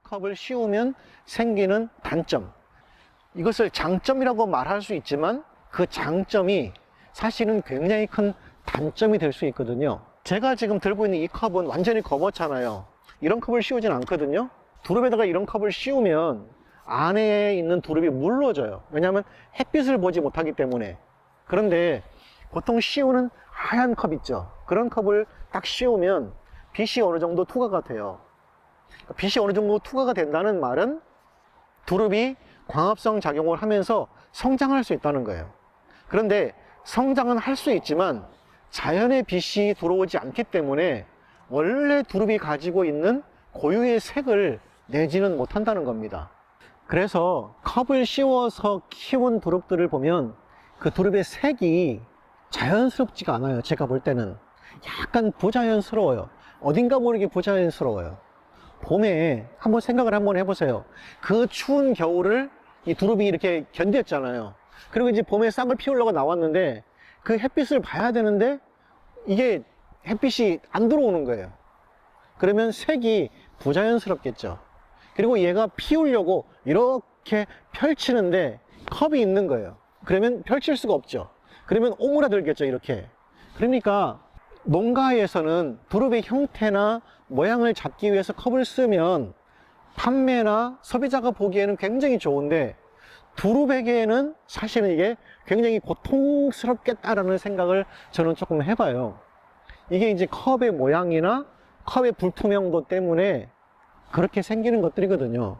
종이컵을 씌우면 생기는 단점, 이것을 장점이라고 말할 수 있지만 그 장점이 사실은 굉장히 큰 단점이 될 수 있거든요. 제가 지금 들고 있는 이 컵은 완전히 검었잖아요. 이런 컵을 씌우진 않거든요. 두릅에다가 이런 컵을 씌우면 안에 있는 두릅이 물러져요. 왜냐하면 햇빛을 보지 못하기 때문에. 그런데 보통 씌우는 하얀 컵 있죠. 그런 컵을 딱 씌우면 빛이 어느 정도 투과가 돼요. 빛이 어느 정도 투과가 된다는 말은 두릅이 광합성 작용을 하면서 성장할 수 있다는 거예요. 그런데 성장은 할 수 있지만 자연의 빛이 들어오지 않기 때문에 원래 두릅이 가지고 있는 고유의 색을 내지는 못한다는 겁니다. 그래서 컵을 씌워서 키운 두릅들을 보면 그 두릅의 색이 자연스럽지가 않아요. 제가 볼 때는 약간 부자연스러워요. 어딘가 모르게 부자연스러워요. 봄에 한번 생각을 한번 해보세요. 그 추운 겨울을 이 두릅이 이렇게 견뎠잖아요. 그리고 이제 봄에 싹을 피우려고 나왔는데 그 햇빛을 봐야 되는데 이게 햇빛이 안 들어오는 거예요. 그러면 색이 부자연스럽겠죠. 그리고 얘가 피우려고 이렇게 펼치는데 컵이 있는 거예요. 그러면 펼칠 수가 없죠. 그러면 오므라들겠죠, 이렇게. 그러니까 농가에서는 두릅의 형태나 모양을 잡기 위해서 컵을 쓰면 판매나 소비자가 보기에는 굉장히 좋은데 두릅에게는 사실은 이게 굉장히 고통스럽겠다라는 생각을 저는 조금 해봐요. 이게 이제 컵의 모양이나 컵의 불투명도 때문에 그렇게 생기는 것들이거든요.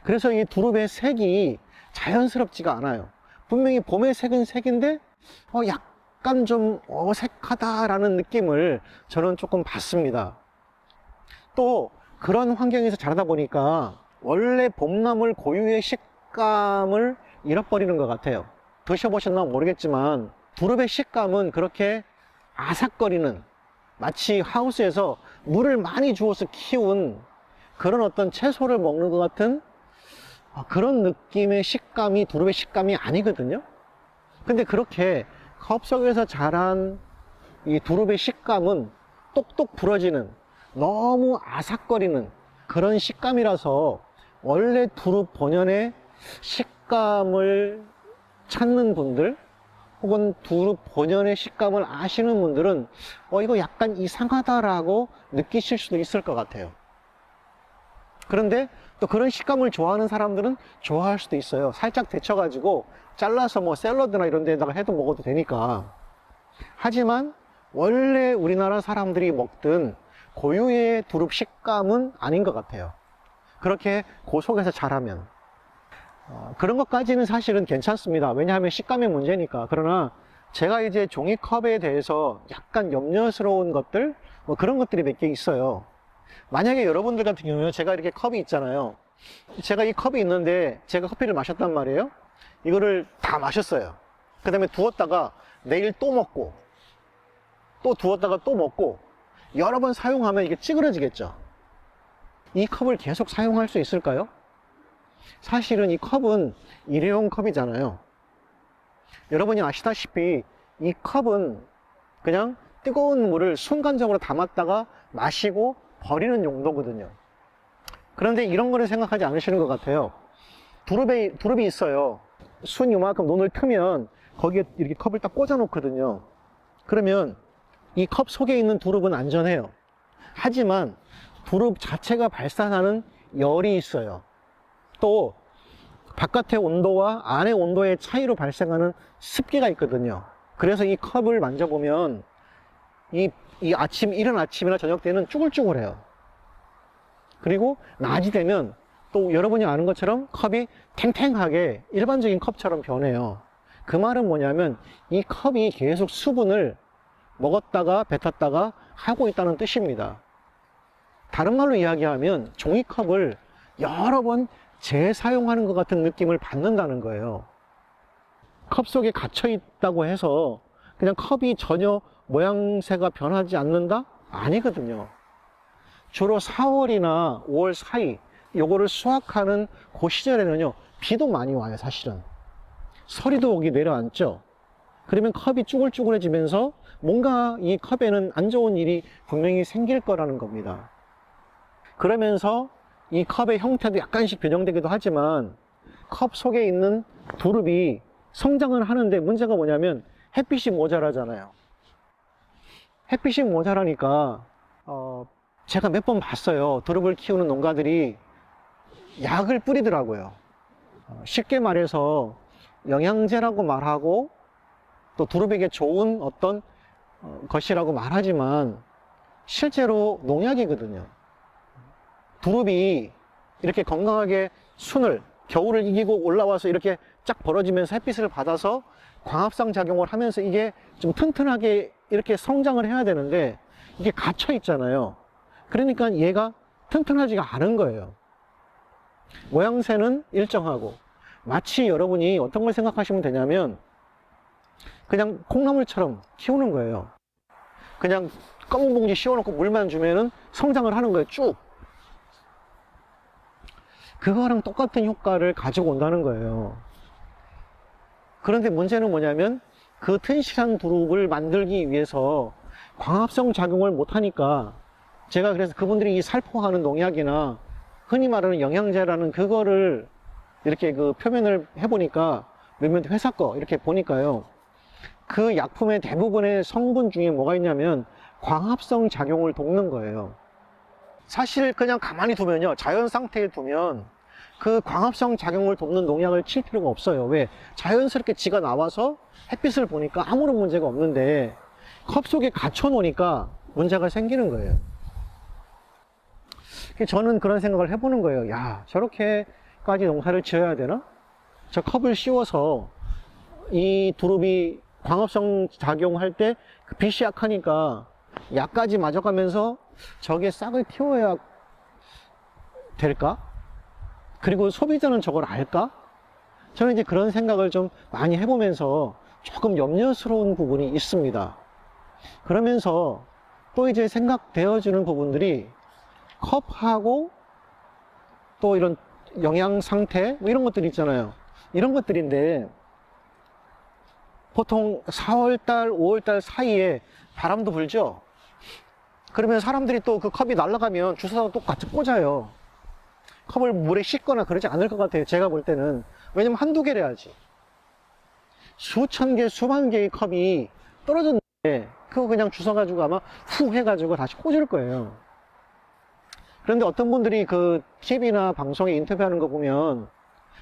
그래서 이 두릅의 색이 자연스럽지가 않아요. 분명히 봄의 색은 색인데 약간 좀 어색하다라는 느낌을 저는 조금 받습니다. 또 그런 환경에서 자라다 보니까 원래 봄나물 고유의 식감을 잃어버리는 것 같아요. 드셔보셨나 모르겠지만 두릅의 식감은 그렇게 아삭거리는, 마치 하우스에서 물을 많이 주어서 키운 그런 어떤 채소를 먹는 것 같은 그런 느낌의 식감이 두릅의 식감이 아니거든요. 근데 그렇게 컵 속에서 자란 이 두릅의 식감은 똑똑 부러지는, 너무 아삭거리는 그런 식감이라서 원래 두릅 본연의 식감을 찾는 분들 혹은 두릅 본연의 식감을 아시는 분들은 이거 약간 이상하다라고 느끼실 수도 있을 것 같아요. 그런데 또 그런 식감을 좋아하는 사람들은 좋아할 수도 있어요. 살짝 데쳐가지고 잘라서 뭐 샐러드나 이런 데다가 해도 먹어도 되니까. 하지만 원래 우리나라 사람들이 먹던 고유의 두릅 식감은 아닌 것 같아요. 그렇게 그 속에서 자라면 그런 것까지는 사실은 괜찮습니다. 왜냐하면 식감의 문제니까. 그러나 제가 이제 종이컵에 대해서 약간 염려스러운 것들, 뭐 그런 것들이 몇 개 있어요. 만약에 여러분들 같은 경우는 제가 이렇게 컵이 있잖아요. 제가 이 컵이 있는데 제가 커피를 마셨단 말이에요. 이거를 다 마셨어요. 그 다음에 두었다가 내일 또 먹고 또 두었다가 또 먹고 여러 번 사용하면 이게 찌그러지겠죠. 이 컵을 계속 사용할 수 있을까요? 사실은 이 컵은 일회용 컵이잖아요. 여러분이 아시다시피 이 컵은 그냥 뜨거운 물을 순간적으로 담았다가 마시고 버리는 용도거든요. 그런데 이런 거를 생각하지 않으시는 것 같아요. 두릅이 있어요. 순 요만큼 논을 트면 거기에 이렇게 컵을 딱 꽂아 놓거든요. 그러면 이 컵 속에 있는 두릅은 안전해요. 하지만 두릅 자체가 발산하는 열이 있어요. 또 바깥의 온도와 안의 온도의 차이로 발생하는 습기가 있거든요. 그래서 이 컵을 만져보면 이른 아침이나 저녁 때는 쭈글쭈글해요. 그리고 낮이 되면 또 여러분이 아는 것처럼 컵이 탱탱하게 일반적인 컵처럼 변해요. 그 말은 뭐냐면 이 컵이 계속 수분을 먹었다가 뱉었다가 하고 있다는 뜻입니다. 다른 말로 이야기하면 종이컵을 여러 번 재사용하는 것 같은 느낌을 받는다는 거예요. 컵 속에 갇혀 있다고 해서 그냥 컵이 전혀 모양새가 변하지 않는다? 아니거든요. 주로 4월이나 5월 사이 요거를 수확하는 그 시절에는요 비도 많이 와요. 사실은 서리도 여기 내려앉죠. 그러면 컵이 쭈글쭈글해지면서 뭔가 이 컵에는 안 좋은 일이 분명히 생길 거라는 겁니다. 그러면서 이 컵의 형태도 약간씩 변형되기도 하지만 컵 속에 있는 두릅이 성장을 하는데 문제가 뭐냐면 햇빛이 모자라잖아요. 햇빛이 모자라니까 제가 몇 번 봤어요. 두릅을 키우는 농가들이 약을 뿌리더라고요. 쉽게 말해서 영양제라고 말하고 또 두릅에게 좋은 어떤 것이라고 말하지만 실제로 농약이거든요. 두릅이 이렇게 건강하게 순을 겨울을 이기고 올라와서 이렇게 쫙 벌어지면서 햇빛을 받아서 광합성 작용을 하면서 이게 좀 튼튼하게 이렇게 성장을 해야 되는데 이게 갇혀 있잖아요. 그러니까 얘가 튼튼하지가 않은 거예요. 모양새는 일정하고 마치 여러분이 어떤 걸 생각하시면 되냐면 그냥 콩나물처럼 키우는 거예요. 그냥 검은 봉지 씌워놓고 물만 주면은 성장을 하는 거예요. 쭉. 그거랑 똑같은 효과를 가지고 온다는 거예요. 그런데 문제는 뭐냐면 그 튼실한 두릅을 만들기 위해서 광합성 작용을 못하니까 제가 그래서 그분들이 이 살포하는 농약이나 흔히 말하는 영양제라는 그거를 이렇게 그 표면을 해보니까 몇몇 회사 거 이렇게 보니까요. 그 약품의 대부분의 성분 중에 뭐가 있냐면 광합성 작용을 돕는 거예요. 사실 그냥 가만히 두면요. 자연 상태에 두면 그 광합성 작용을 돕는 농약을 칠 필요가 없어요. 왜? 자연스럽게 지가 나와서 햇빛을 보니까 아무런 문제가 없는데 컵 속에 갇혀 놓으니까 문제가 생기는 거예요. 저는 그런 생각을 해보는 거예요. 야, 저렇게까지 농사를 지어야 되나? 저 컵을 씌워서 이 두릅이 광합성 작용할 때 그 빛이 약하니까 약까지 맞아가면서 저게 싹을 틔워야 될까? 그리고 소비자는 저걸 알까? 저는 이제 그런 생각을 좀 많이 해보면서 조금 염려스러운 부분이 있습니다. 그러면서 또 이제 생각되어지는 부분들이 컵하고 또 이런 영양 상태 뭐 이런 것들 있잖아요. 이런 것들인데 보통 4월달, 5월달 사이에 바람도 불죠. 그러면 사람들이 또 그 컵이 날아가면 주워서 똑같이 꽂아요. 컵을 물에 씻거나 그러지 않을 것 같아요. 제가 볼 때는. 왜냐면 한두 개래야지. 수천 개, 수만 개의 컵이 떨어졌는데 그거 그냥 주워가지고 아마 후 해가지고 다시 꽂을 거예요. 그런데 어떤 분들이 그 TV나 방송에 인터뷰하는 거 보면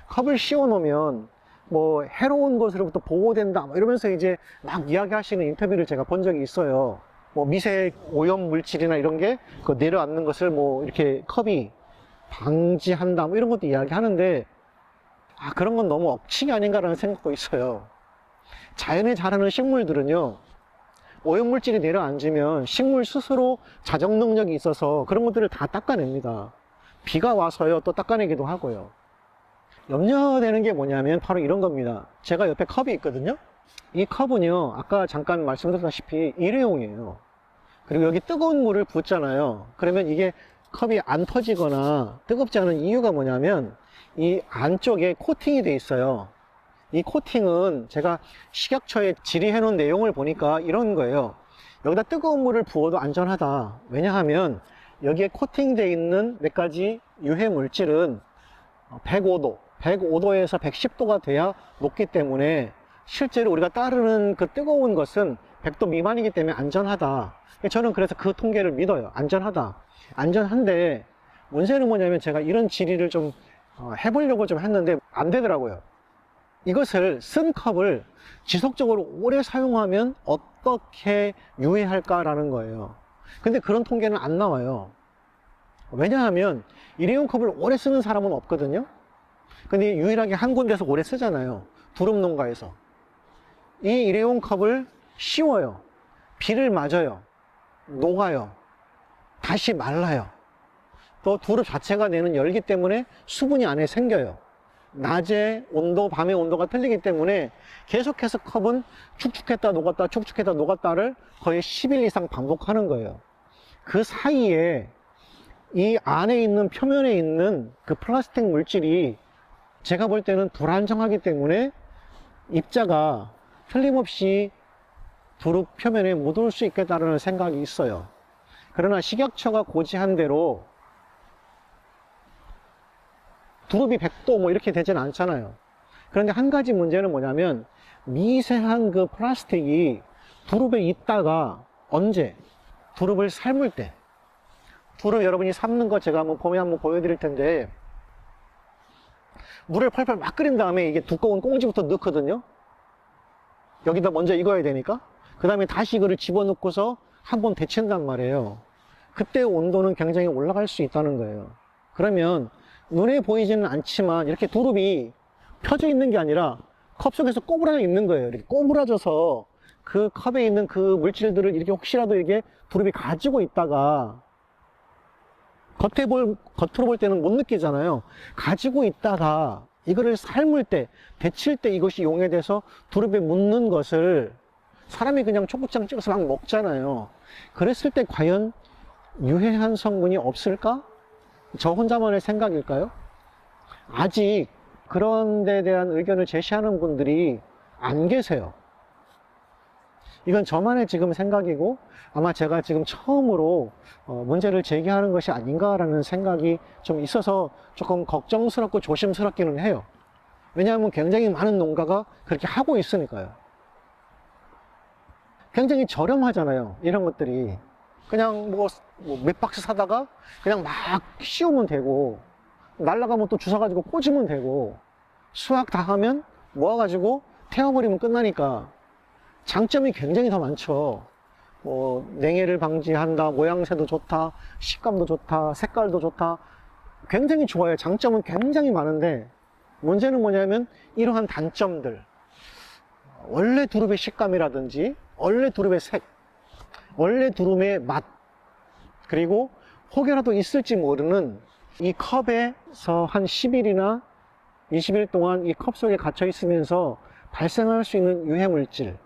컵을 씌워 놓으면 뭐 해로운 것으로부터 보호된다 뭐 이러면서 이제 막 이야기하시는 인터뷰를 제가 본 적이 있어요. 뭐 미세 오염 물질이나 이런 게 그 내려앉는 것을 뭐 이렇게 컵이 방지한다 뭐 이런 것도 이야기하는데 그런 건 너무 억측이 아닌가라는 생각도 있어요. 자연에 자라는 식물들은요 오염물질이 내려앉으면 식물 스스로 자정 능력이 있어서 그런 것들을 다 닦아냅니다. 비가 와서요 또 닦아내기도 하고요. 염려되는 게 뭐냐면 바로 이런 겁니다. 제가 옆에 컵이 있거든요. 이 컵은요 아까 잠깐 말씀드렸다시피 일회용이에요. 그리고 여기 뜨거운 물을 붓잖아요. 그러면 이게 컵이 안 터지거나 뜨겁지 않은 이유가 뭐냐면 이 안쪽에 코팅이 돼 있어요. 이 코팅은 제가 식약처에 질의해 놓은 내용을 보니까 이런 거예요. 여기다 뜨거운 물을 부어도 안전하다. 왜냐하면 여기에 코팅되어 있는 몇 가지 유해 물질은 105도, 105도에서 110도가 돼야 녹기 때문에 실제로 우리가 따르는 그 뜨거운 것은 100도 미만이기 때문에 안전하다. 저는 그래서 그 통계를 믿어요. 안전하다. 안전한데 문제는 뭐냐면 제가 이런 질의를 좀 해보려고 좀 했는데 안 되더라고요. 이것을 쓴 컵을 지속적으로 오래 사용하면 어떻게 유해할까라는 거예요. 근데 그런 통계는 안 나와요. 왜냐하면 일회용 컵을 오래 쓰는 사람은 없거든요. 근데 유일하게 한 군데서 오래 쓰잖아요. 두릅 농가에서. 이 일회용 컵을 씌워요. 비를 맞아요. 녹아요. 다시 말라요. 또 두릅 자체가 내는 열기 때문에 수분이 안에 생겨요. 낮의 온도, 밤의 온도가 틀리기 때문에 계속해서 컵은 축축했다 녹았다 축축했다 녹았다를 거의 10일 이상 반복하는 거예요. 그 사이에 이 안에 있는 표면에 있는 그 플라스틱 물질이 제가 볼 때는 불안정하기 때문에 입자가 틀림없이 두릅 표면에 묻을 수 있겠다는 생각이 있어요. 그러나 식약처가 고지한 대로 두릅이 100도 뭐 이렇게 되진 않잖아요. 그런데 한 가지 문제는 뭐냐면 미세한 그 플라스틱이 두릅에 있다가 언제 두릅을 삶을 때, 두릅 여러분이 삶는 거 제가 한번 봄에 한번 보여드릴 텐데, 물을 펄펄 막 끓인 다음에 이게 두꺼운 꽁지부터 넣거든요. 여기다 먼저 익어야 되니까. 그 다음에 다시 이거를 집어넣고서 한번 데친단 말이에요. 그때 온도는 굉장히 올라갈 수 있다는 거예요. 그러면 눈에 보이지는 않지만 이렇게 두릅이 펴져 있는 게 아니라 컵 속에서 꼬부라져 있는 거예요. 이렇게 꼬부라져서 그 컵에 있는 그 물질들을 이렇게 혹시라도 이게 두릅이 가지고 있다가 겉으로 볼 때는 못 느끼잖아요. 가지고 있다가 이거를 삶을 때, 데칠 때 이것이 용해돼서 두릅에 묻는 것을 사람이 그냥 초고추장 찍어서 막 먹잖아요. 그랬을 때 과연 유해한 성분이 없을까? 저 혼자만의 생각일까요? 아직 그런 데 대한 의견을 제시하는 분들이 안 계세요. 이건 저만의 지금 생각이고 아마 제가 지금 처음으로 문제를 제기하는 것이 아닌가라는 생각이 좀 있어서 조금 걱정스럽고 조심스럽기는 해요. 왜냐하면 굉장히 많은 농가가 그렇게 하고 있으니까요. 굉장히 저렴하잖아요, 이런 것들이. 그냥 뭐 몇 박스 사다가 그냥 막 씌우면 되고, 날라가면 또 주워가지고 꽂으면 되고, 수확 다 하면 모아가지고 태워버리면 끝나니까 장점이 굉장히 더 많죠. 뭐 냉해를 방지한다, 모양새도 좋다, 식감도 좋다, 색깔도 좋다, 굉장히 좋아요. 장점은 굉장히 많은데 문제는 뭐냐면 이러한 단점들, 원래 두릅의 식감이라든지 원래 두릅의 색, 원래 두릅의 맛, 그리고 혹여라도 있을지 모르는 이 컵에서 한 10일이나 20일 동안 이 컵 속에 갇혀 있으면서 발생할 수 있는 유해물질,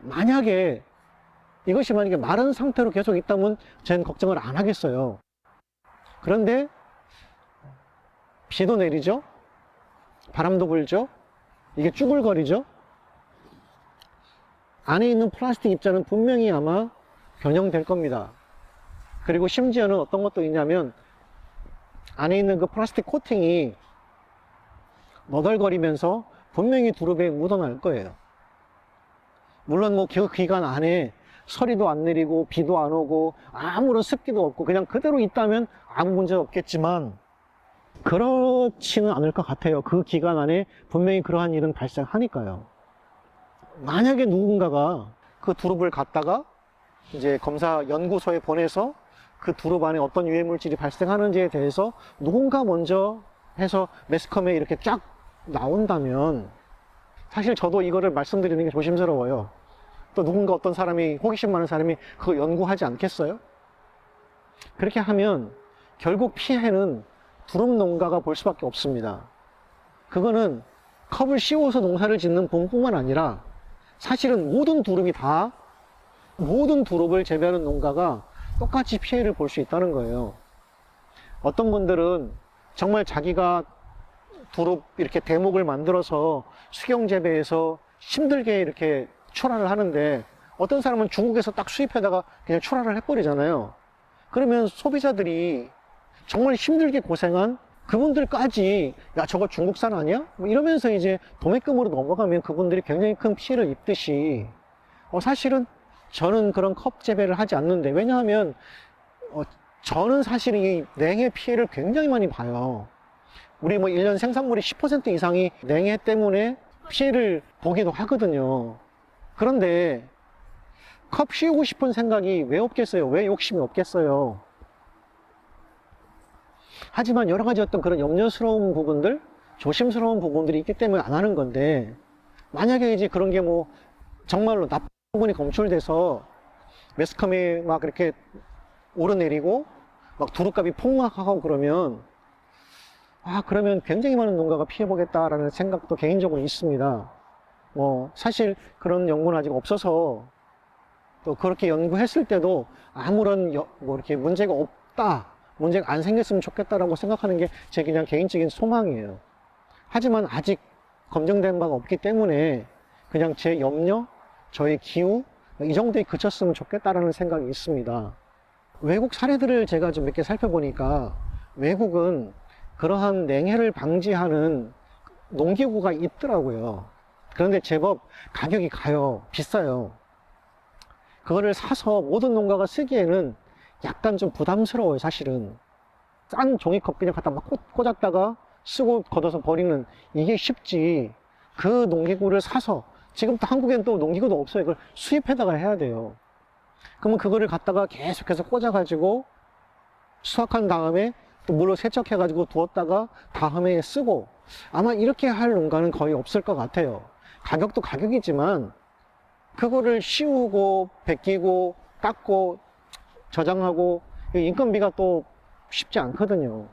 만약에 이것이 만약에 마른 상태로 계속 있다면 저는 걱정을 안 하겠어요. 그런데 비도 내리죠, 바람도 불죠, 이게 쭈글거리죠. 안에 있는 플라스틱 입자는 분명히 아마 변형될 겁니다. 그리고 심지어는 어떤 것도 있냐면 안에 있는 그 플라스틱 코팅이 너덜거리면서 분명히 두릅에 묻어날 거예요. 물론 뭐 그 기간 안에 서리도 안 내리고 비도 안 오고 아무런 습기도 없고 그냥 그대로 있다면 아무 문제 없겠지만 그렇지는 않을 것 같아요. 그 기간 안에 분명히 그러한 일은 발생하니까요. 만약에 누군가가 그 두릅을 갖다가 이제 검사 연구소에 보내서 그 두릅 안에 어떤 유해 물질이 발생하는지에 대해서 누군가 먼저 해서 매스컴에 이렇게 쫙 나온다면, 사실 저도 이거를 말씀드리는 게 조심스러워요. 또 누군가 어떤 사람이, 호기심 많은 사람이 그거 연구하지 않겠어요? 그렇게 하면 결국 피해는 두릅 농가가 볼 수밖에 없습니다. 그거는 컵을 씌워서 농사를 짓는 분뿐만 아니라 사실은 모든 두릅을 재배하는 농가가 똑같이 피해를 볼 수 있다는 거예요. 어떤 분들은 정말 자기가 두릅 이렇게 대목을 만들어서 수경 재배해서 힘들게 이렇게 출하를 하는데, 어떤 사람은 중국에서 딱 수입해다가 그냥 출하를 해버리잖아요. 그러면 소비자들이 정말 힘들게 고생한 그분들까지 야 저거 중국산 아니야? 뭐 이러면서 이제 도매금으로 넘어가면 그분들이 굉장히 큰 피해를 입듯이, 사실은 저는 그런 컵 재배를 하지 않는데, 왜냐하면 저는 사실 이 냉해 피해를 굉장히 많이 봐요. 우리 뭐 1년 생산물이 10% 이상이 냉해 때문에 피해를 보기도 하거든요. 그런데 컵 씌우고 싶은 생각이 왜 없겠어요? 왜 욕심이 없겠어요? 하지만 여러 가지 어떤 그런 염려스러운 부분들, 조심스러운 부분들이 있기 때문에 안 하는 건데, 만약에 이제 그런 게 뭐 정말로 나쁜 부분이 검출돼서 매스컴에 막 이렇게 오르내리고 막 두릅값이 폭락하고 그러면 그러면 굉장히 많은 농가가 피해보겠다라는 생각도 개인적으로 있습니다. 뭐 사실 그런 연구는 아직 없어서, 또 그렇게 연구했을 때도 아무런 뭐 이렇게 문제가 없다, 문제가 안 생겼으면 좋겠다라고 생각하는 게 제 그냥 개인적인 소망이에요. 하지만 아직 검증된 바가 없기 때문에 그냥 제 염려, 저의 기우, 이 정도에 그쳤으면 좋겠다라는 생각이 있습니다. 외국 사례들을 제가 좀 몇 개 살펴보니까 외국은 그러한 냉해를 방지하는 농기구가 있더라고요. 그런데 제법 가격이 가요. 비싸요. 그거를 사서 모든 농가가 쓰기에는 약간 좀 부담스러워요, 사실은. 싼 종이컵 그냥 갖다 막 꽂았다가 쓰고 걷어서 버리는, 이게 쉽지. 그 농기구를 사서, 지금 또 한국엔 또 농기구도 없어요. 그걸 수입해다가 해야 돼요. 그러면 그거를 갖다가 계속해서 꽂아가지고 수확한 다음에 또 물로 세척해가지고 두었다가 다음에 쓰고, 아마 이렇게 할 농가는 거의 없을 것 같아요. 가격도 가격이지만 그거를 씌우고 벗기고 닦고 저장하고 인건비가 또 쉽지 않거든요.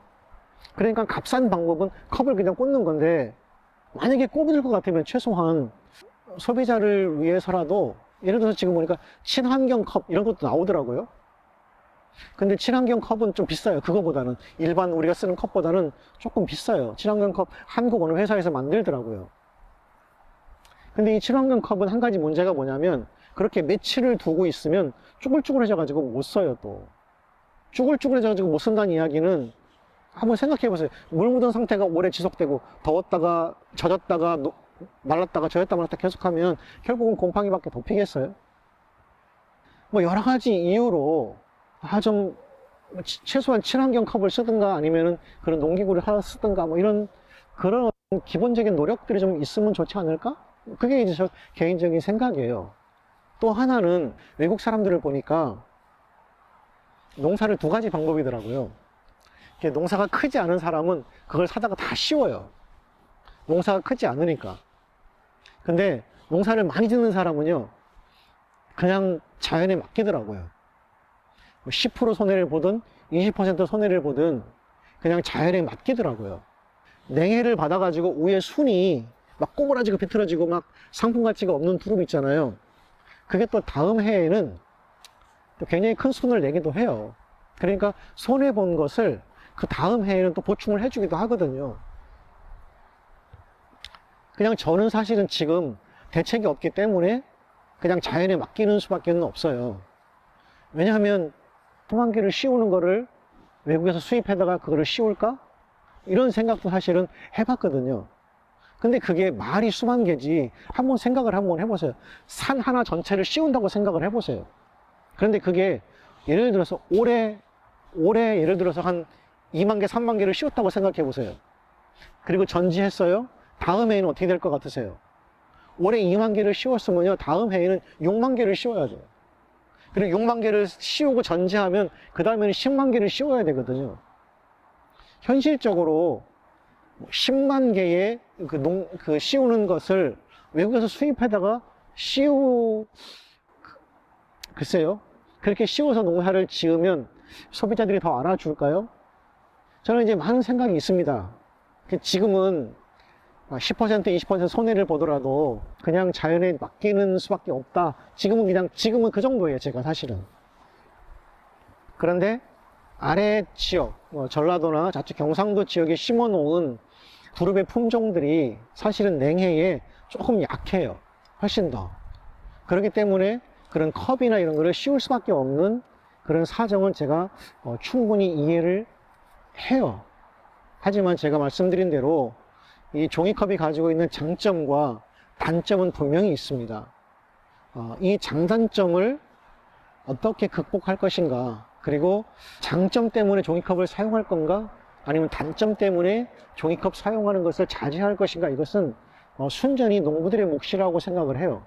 그러니까 값싼 방법은 컵을 그냥 꽂는 건데, 만약에 꽂을 것 같으면 최소한 소비자를 위해서라도, 예를 들어서 지금 보니까 친환경 컵 이런 것도 나오더라고요. 근데 친환경 컵은 좀 비싸요. 그거보다는, 일반 우리가 쓰는 컵보다는 조금 비싸요. 친환경 컵 한국 어느 회사에서 만들더라고요. 근데 이 친환경 컵은 한 가지 문제가 뭐냐면, 그렇게 며칠을 두고 있으면 쭈글쭈글해져 가지고 못 써요. 또 쭈글쭈글해져 가지고 못 쓴다는 이야기는, 한번 생각해 보세요. 물 묻은 상태가 오래 지속되고, 더웠다가 젖었다가 말랐다가 젖었다 말랐다 계속하면 결국은 곰팡이밖에 더 피겠어요? 뭐 여러 가지 이유로 좀 최소한 친환경 컵을 쓰든가 아니면은 그런 농기구를 하나 쓰든가, 뭐 이런 그런 기본적인 노력들이 좀 있으면 좋지 않을까? 그게 이제 저 개인적인 생각이에요. 또 하나는 외국 사람들을 보니까 농사를 두 가지 방법이더라고요. 농사가 크지 않은 사람은 그걸 사다가 다 씌워요. 농사가 크지 않으니까. 근데 농사를 많이 짓는 사람은요, 그냥 자연에 맡기더라고요. 10% 손해를 보든 20% 손해를 보든 그냥 자연에 맡기더라고요. 냉해를 받아가지고 위에 순이 막 꼬부라지고 비틀어지고 막 상품 가치가 없는 두릅 있잖아요. 그게 또 다음 해에는 또 굉장히 큰 순을 내기도 해요. 그러니까 손해본 것을 그 다음 해에는 또 보충을 해주기도 하거든요. 그냥 저는 사실은 지금 대책이 없기 때문에 그냥 자연에 맡기는 수밖에 없어요. 왜냐하면 수만개를 씌우는 거를 외국에서 수입해다가 그거를 씌울까? 이런 생각도 사실은 해봤거든요. 근데 그게 말이 수만 개지, 한번 생각을 한번 해보세요. 산 하나 전체를 씌운다고 생각을 해보세요. 그런데 그게 예를 들어서 올해 예를 들어서 한 2만 개, 3만 개를 씌웠다고 생각해 보세요. 그리고 전지했어요. 다음 해에는 어떻게 될 것 같으세요? 올해 2만 개를 씌웠으면요, 다음 해에는 6만 개를 씌워야 돼요. 그리고 6만 개를 씌우고 전지하면 그 다음에는 10만 개를 씌워야 되거든요. 현실적으로 10만 개의 그 씌우는 것을 외국에서 수입하다가 글쎄요. 그렇게 씌워서 농사를 지으면 소비자들이 더 알아줄까요? 저는 이제 많은 생각이 있습니다. 지금은 10%, 20% 손해를 보더라도 그냥 자연에 맡기는 수밖에 없다. 지금은 그 정도예요, 제가 사실은. 그런데 아래 지역, 전라도나 자칫 경상도 지역에 심어 놓은 두릅의 품종들이 사실은 냉해에 조금 약해요. 훨씬 더. 그렇기 때문에 그런 컵이나 이런 거를 씌울 수밖에 없는 그런 사정은 제가 충분히 이해를 해요. 하지만 제가 말씀드린 대로 이 종이컵이 가지고 있는 장점과 단점은 분명히 있습니다. 이 장단점을 어떻게 극복할 것인가, 그리고 장점 때문에 종이컵을 사용할 건가, 아니면 단점 때문에 종이컵 사용하는 것을 자제할 것인가, 이것은 순전히 농부들의 몫이라고 생각을 해요.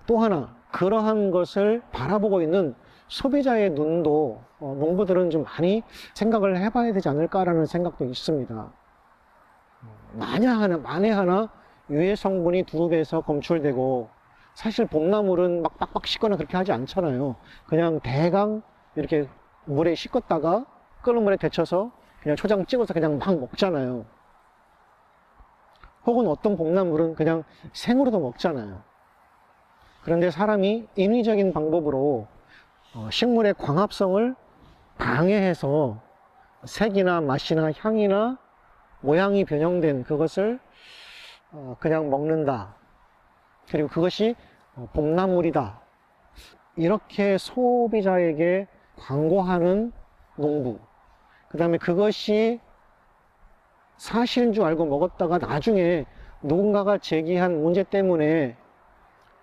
또 하나, 그러한 것을 바라보고 있는 소비자의 눈도 농부들은 좀 많이 생각을 해봐야 되지 않을까라는 생각도 있습니다. 만에 하나 유해 성분이 두릅에서 검출되고, 사실 봄나물은 막 빡빡 씻거나 그렇게 하지 않잖아요. 그냥 대강 이렇게 물에 씻었다가 끓는 물에 데쳐서 그냥 초장 찍어서 그냥 막 먹잖아요. 혹은 어떤 봄나물은 그냥 생으로도 먹잖아요. 그런데 사람이 인위적인 방법으로 식물의 광합성을 방해해서 색이나 맛이나 향이나 모양이 변형된 그것을 그냥 먹는다. 그리고 그것이 봄나물이다. 이렇게 소비자에게 광고하는 농부. 그 다음에 그것이 사실인 줄 알고 먹었다가 나중에 누군가가 제기한 문제 때문에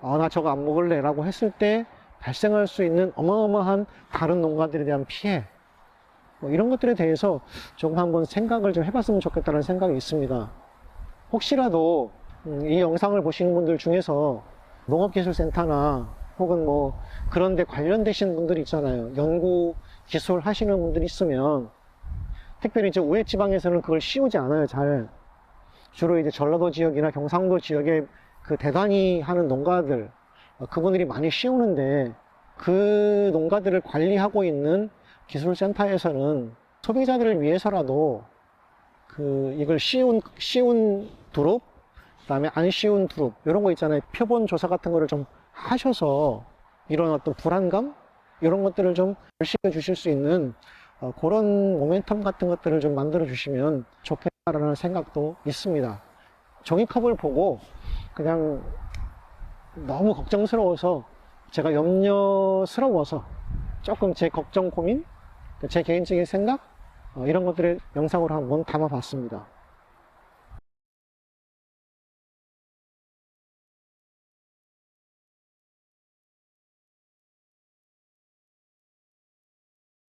나 저거 안 먹을래 라고 했을 때 발생할 수 있는 어마어마한 다른 농가들에 대한 피해, 뭐 이런 것들에 대해서 조금 한번 생각을 좀 해봤으면 좋겠다는 생각이 있습니다. 혹시라도 이 영상을 보시는 분들 중에서 농업기술센터나 혹은 뭐 그런 데 관련되신 분들이 있잖아요. 연구 기술 하시는 분들이 있으면, 특별히 이제 우회 지방에서는 그걸 씌우지 않아요, 잘. 주로 이제 전라도 지역이나 경상도 지역에 그 대단히 하는 농가들, 그분들이 많이 씌우는데, 그 농가들을 관리하고 있는 기술센터에서는 소비자들을 위해서라도 이걸 씌운 두릅, 그 다음에 안 씌운 두릅, 이런 거 있잖아요. 표본 조사 같은 거를 좀 하셔서 이런 어떤 불안감, 이런 것들을 좀 절식해 주실 수 있는 그런 모멘텀 같은 것들을 좀 만들어 주시면 좋겠다라는 생각도 있습니다. 종이컵을 보고 그냥 너무 걱정스러워서, 제가 염려스러워서 조금 제 걱정, 고민, 제 개인적인 생각, 이런 것들을 영상으로 한번 담아 봤습니다.